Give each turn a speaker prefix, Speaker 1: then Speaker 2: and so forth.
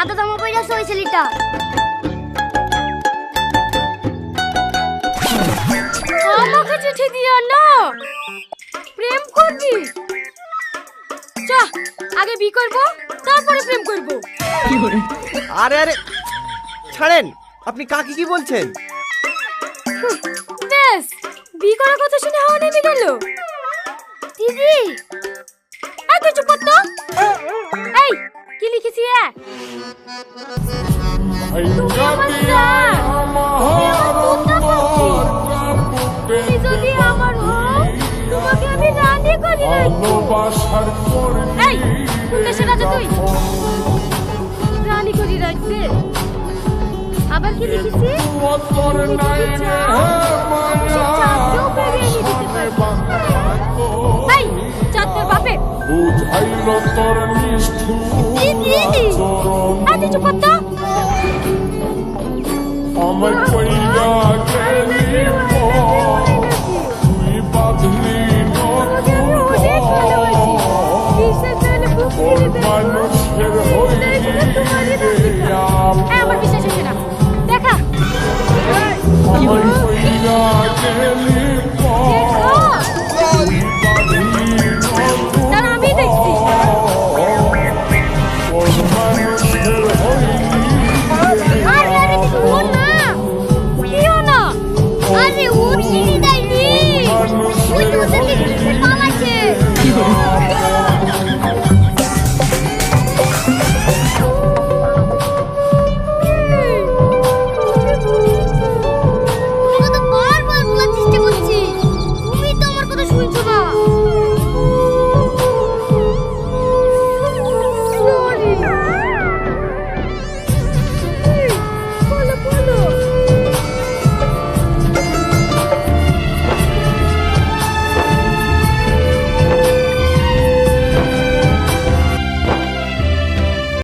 Speaker 1: সাদা জামা পরে আছে ওই ছেলেটা। আমাকে চিঠি দিও না, প্রেম করবি? চা আগে বি করব, তারপরে প্রেম করব।
Speaker 2: আরে আরে ছাড়েন, আপনি কাকে কি বলছেন?
Speaker 1: বেশ, বি করার কথা শুনে হাওয়া নেমে গেল। দিদি এত চুপ কর তো। এই কি লিখেছি? তুমি আমার জান, তুমি আমার তোতা পাখি। তুমি যদি আমার হও, তোমাকে আমি রানী করে রাখবো। এই কোন দেশের রাজা তুই? রানী করে রাখবে? আবার কি লিখেছি? তুমি যদি চাও, আমি সে চাঁদকেও বেরিয়ে নিয়ে দিতে পারবো। এই চাঁদ তোর বাপের। দিদি এত চুপ কর তো।